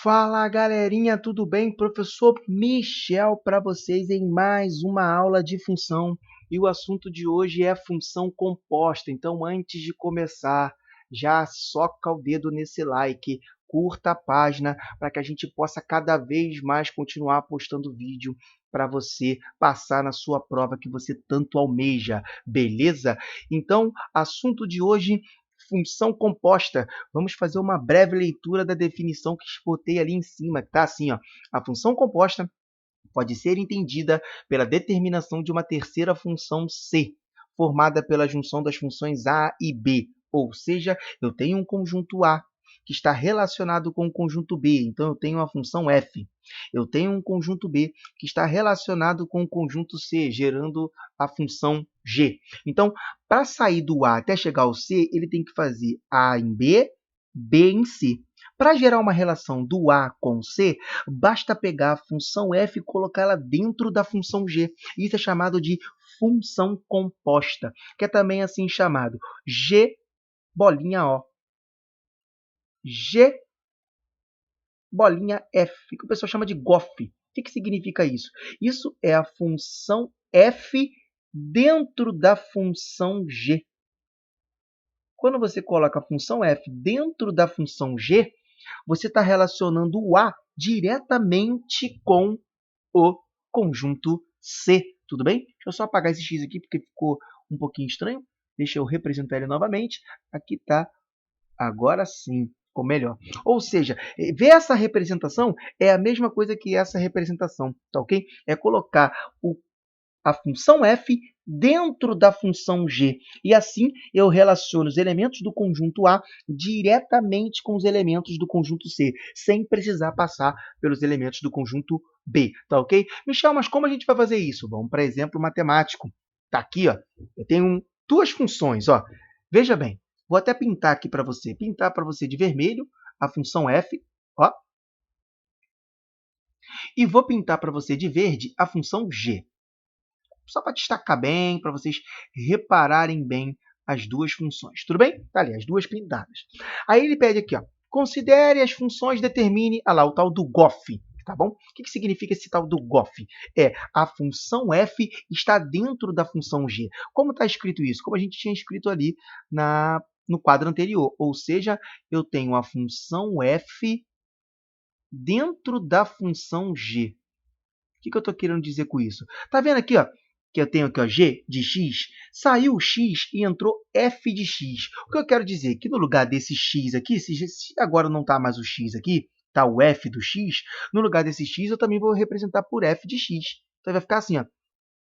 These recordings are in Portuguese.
Fala galerinha, tudo bem? Professor Michel para vocês em mais uma aula de função e o assunto de hoje é função composta. Então, antes de começar, já soca o dedo nesse like, curta a página para que a gente possa cada vez mais continuar postando vídeo para você passar na sua prova que você tanto almeja, beleza? Então, assunto de hoje, função composta. Vamos fazer uma breve leitura da definição que botei ali em cima, que está assim, ó. A função composta pode ser entendida pela determinação de uma terceira função C, formada pela junção das funções A e B. Ou seja, eu tenho um conjunto A que está relacionado com o conjunto B, então eu tenho a função F. Eu tenho um conjunto B que está relacionado com o conjunto C, gerando a função G. Então, para sair do A até chegar ao C, ele tem que fazer A em B, B em C. Para gerar uma relação do A com C, basta pegar a função f e colocá-la dentro da função g. Isso é chamado de função composta, que é também assim chamado g bolinha O, g bolinha f, que o pessoal chama de GOF. O que significa isso? Isso é a função f dentro da função g. Quando você coloca a função f dentro da função g, você está relacionando o A diretamente com o conjunto C. Tudo bem? Deixa eu só apagar esse x aqui, porque ficou um pouquinho estranho. Deixa eu representar ele novamente. Aqui está. Agora sim, ficou melhor. Ou seja, ver essa representação é a mesma coisa que essa representação, tá ok? É colocar a função f dentro da função g. E assim eu relaciono os elementos do conjunto A diretamente com os elementos do conjunto C, sem precisar passar pelos elementos do conjunto B, tá ok? Michel, mas como a gente vai fazer isso? Vamos para exemplo matemático. Tá aqui, ó. Eu tenho duas funções, ó. Veja bem, vou até pintar aqui para você. Pintar para você de vermelho a função f, ó. E vou pintar para você de verde a função g. Só para destacar bem, para vocês repararem bem as duas funções. Tudo bem? Tá ali, as duas pintadas. Aí ele pede aqui, ó, considere as funções, determine, lá, o tal do GOF. Tá bom? O que significa esse tal do GOF? É a função f está dentro da função g. Como está escrito isso? Como a gente tinha escrito ali no quadro anterior. Ou seja, eu tenho a função f dentro da função g. O que eu estou querendo dizer com isso? Tá vendo aqui, ó, que eu tenho aqui, ó, g de x, saiu o x e entrou f de x. O que eu quero dizer? Que no lugar desse x aqui, se agora não está mais o x aqui, está o f do x, no lugar desse x eu também vou representar por f de x. Então vai ficar assim, ó,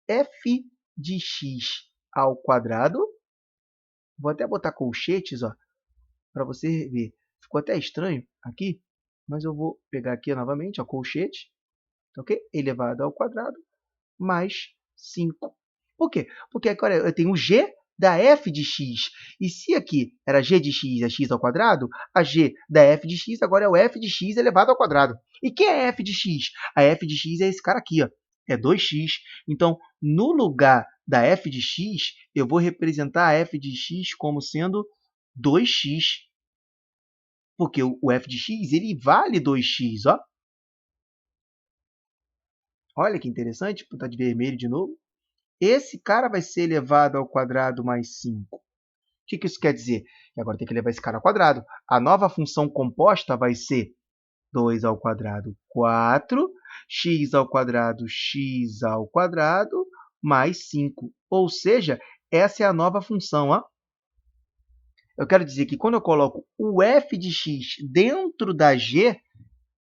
f de x ao quadrado. Vou até botar colchetes, ó, para você ver. Ficou até estranho aqui, mas eu vou pegar aqui novamente, ó, colchete, ok? Elevado ao quadrado mais 5. Por quê? Porque agora eu tenho o g da f de x. E se aqui era g de x é x ao quadrado, a g da f de x agora é o f de x elevado ao quadrado. E quem é f de x? A f de x é esse cara aqui, ó. É 2x. Então, no lugar da f de x, eu vou representar a f de x como sendo 2x. Porque o f de x ele vale 2x, ó. Olha que interessante, vou botar de vermelho de novo. Esse cara vai ser elevado ao quadrado mais 5. O que isso quer dizer? Que agora tem que levar esse cara ao quadrado. A nova função composta vai ser 2 ao quadrado, 4, x ao quadrado, mais 5. Ou seja, essa é a nova função. Ó. Eu quero dizer que quando eu coloco o f de x dentro da g,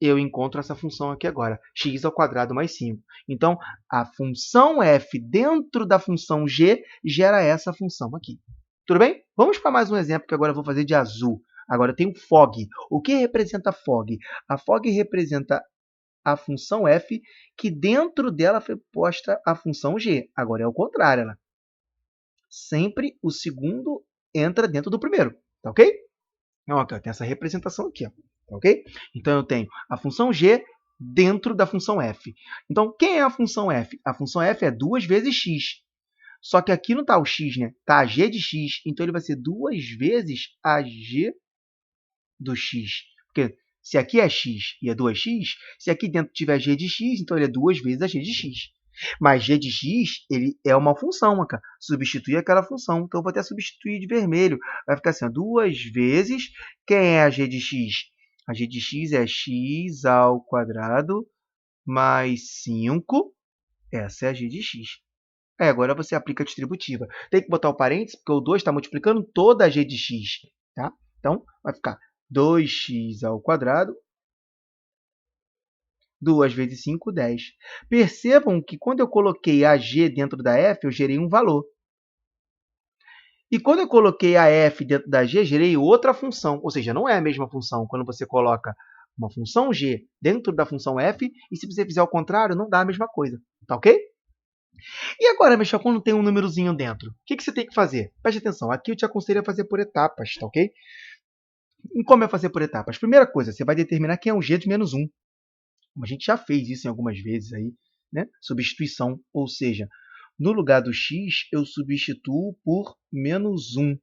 eu encontro essa função aqui agora, x ao quadrado mais 5. Então, a função f dentro da função g gera essa função aqui. Tudo bem? Vamos para mais um exemplo que agora eu vou fazer de azul. Agora eu tenho fog. O que representa fog? A fog representa a função f que dentro dela foi posta a função g. Agora é o contrário. Ela. Sempre o segundo entra dentro do primeiro. Tá ok? Então, aqui, ó, tem essa representação aqui. Ó. Ok? Então, eu tenho a função g dentro da função f. Então, quem é a função f? A função f é 2 vezes x. Só que aqui não está o x, né? Está a g de x. Então, ele vai ser 2 vezes a g do x. Porque Se aqui é x e é 2x, se aqui dentro tiver g de x, então ele é 2 vezes a g de x. Mas g de x, ele é uma função, cara. Substitui aquela função. Então, eu vou até substituir de vermelho. Vai ficar assim, ó, 2 vezes... Quem é a g de x? A g de x é x ao quadrado mais 5. Essa é a g de x. Aí, agora você aplica a distributiva. Tem que botar o parênteses, porque o 2 está multiplicando toda a g de x. Tá? Então, vai ficar 2x ao quadrado. 2 vezes 5, 10. Percebam que quando eu coloquei a g dentro da f, eu gerei um valor. E quando eu coloquei a f dentro da g, gerei outra função. Ou seja, não é a mesma função quando você coloca uma função g dentro da função f, e se você fizer o contrário, não dá a mesma coisa. Tá ok? E agora, Michel, quando tem um númerozinho dentro, o que você tem que fazer? Preste atenção, aqui eu te aconselho a fazer por etapas, tá ok? E como é fazer por etapas? Primeira coisa, você vai determinar quem é o g de menos 1. A gente já fez isso em algumas vezes aí, né? Substituição, ou seja, no lugar do x, eu substituo por menos 1.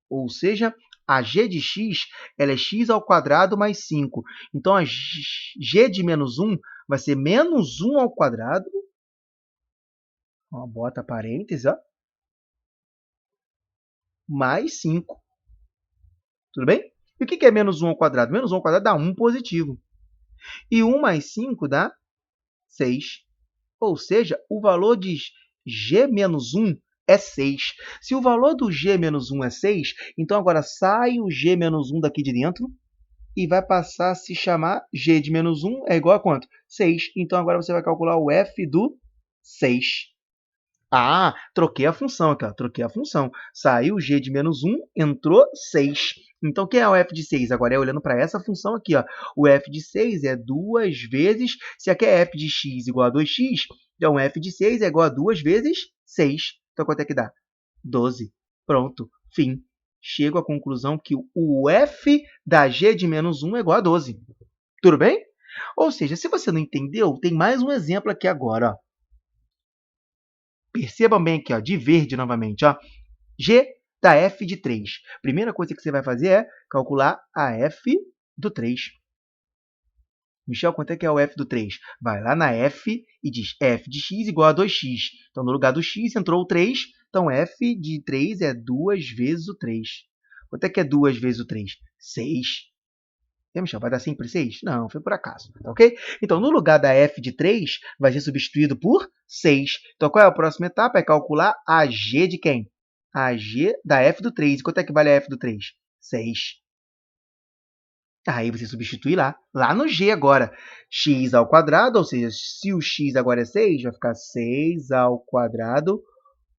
Ou seja, a g de x ela é x ao quadrado mais 5. Então, a g de menos 1 vai ser menos 1 ao quadrado. Ó, bota parênteses, ó, mais 5. Tudo bem? E o que é menos 1 ao quadrado? Menos 1 ao quadrado dá 1 positivo. E 1 mais 5 dá 6. Ou seja, o valor de g menos 1 é 6. Se o valor do g menos 1 é 6, então agora sai o g menos 1 daqui de dentro e vai passar a se chamar g de menos 1 é igual a quanto? 6. Então agora você vai calcular o f do 6. Ah, troquei a função aqui, ó. Troquei a função. Saiu g de menos 1, entrou 6. Então, quem é o f de 6? Agora é olhando para essa função aqui, ó. O f de 6 é 2 vezes... Se aqui é f de x igual a 2x, então f de 6 é igual a 2 vezes 6. Então, quanto é que dá? 12. Pronto. Fim. Chego à conclusão que o f da g de menos 1 é igual a 12. Tudo bem? Ou seja, se você não entendeu, tem mais um exemplo aqui agora, ó. Percebam bem aqui, ó, de verde novamente, ó, g da f de 3. Primeira coisa que você vai fazer é calcular a f do 3. Michel, quanto é que é o f do 3? Vai lá na f e diz f de x igual a 2x. Então, no lugar do x entrou o 3. Então, f de 3 é 2 vezes o 3. Quanto é que é 2 vezes o 3? 6. E, Michel, vai dar sempre 6? Não, foi por acaso, tá ok? Então, no lugar da f de 3, vai ser substituído por 6. Então, qual é a próxima etapa? É calcular a g de quem? A g da f do 3. E quanto é que vale a f do 3? 6. Aí você substitui lá no g agora. X ao quadrado, ou seja, se o x agora é 6, vai ficar 6 ao quadrado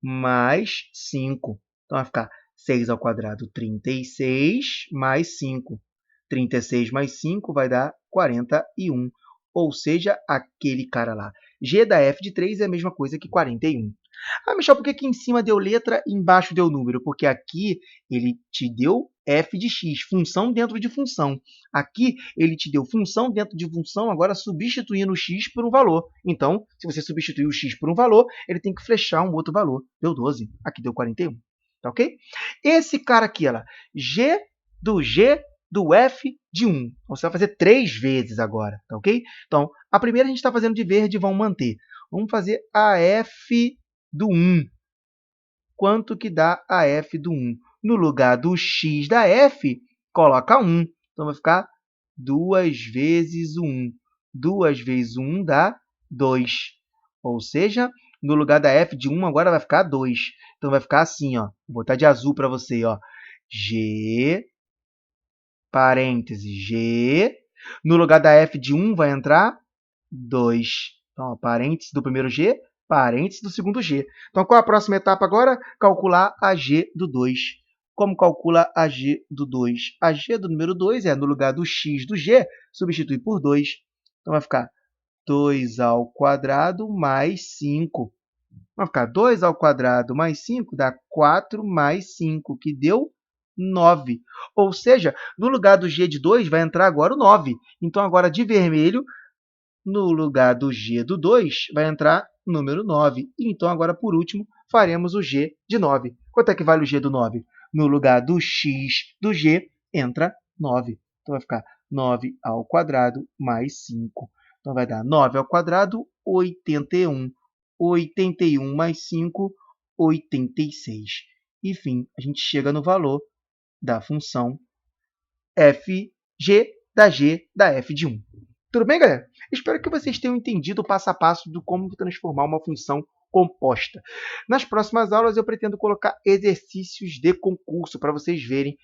mais 5. Então, vai ficar 6 ao quadrado, 36, mais 5. 36 mais 5 vai dar 41. Ou seja, aquele cara lá. G da f de 3 é a mesma coisa que 41. Ah, Michel, por que aqui em cima deu letra e embaixo deu número? Porque aqui ele te deu f de x, função dentro de função. Aqui ele te deu função dentro de função, agora substituindo o x por um valor. Então, se você substituir o x por um valor, ele tem que flechar um outro valor. Deu 12, aqui deu 41. Tá ok? Esse cara aqui, ó, g do f de 1. Você vai fazer 3 vezes agora, tá ok? Então, a primeira a gente está fazendo de verde, vamos manter. Vamos fazer a f do 1. Quanto que dá a f do 1? No lugar do x da f, coloca 1. Então, vai ficar 2 vezes o 1. 2 vezes o 1 dá 2. Ou seja, no lugar da f de 1, agora vai ficar 2. Então, vai ficar assim, ó. Vou botar de azul para você, ó. G, parêntese, G. No lugar da f de 1 vai entrar 2. Então, ó, parênteses do primeiro G, parênteses do segundo G. Então, qual é a próxima etapa agora? Calcular a G do 2. Como calcula a G do 2? A G do número 2 é, no lugar do x do G, substitui por 2. Então, vai ficar 2 ao quadrado mais 5. Vai ficar 2 ao quadrado mais 5 dá 4 mais 5, que deu 9. Ou seja, no lugar do G de 2 vai entrar agora o 9. Então, agora de vermelho, no lugar do g do 2, vai entrar o número 9. E então, agora, por último, faremos o g de 9. Quanto é que vale o g do 9? No lugar do x do g, entra 9. Então, vai ficar 9 ao quadrado mais 5. Então, vai dar 9 ao quadrado, 81. 81 mais 5, 86. Enfim, a gente chega no valor da função fg da g da f de 1. Tudo bem, galera? Espero que vocês tenham entendido o passo a passo de como transformar uma função composta. Nas próximas aulas, eu pretendo colocar exercícios de concurso para vocês verem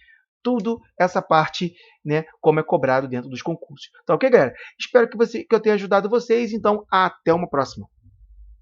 tudo essa parte, né, como é cobrado dentro dos concursos. Tá ok, galera? Espero que eu tenha ajudado vocês. Então, até uma próxima.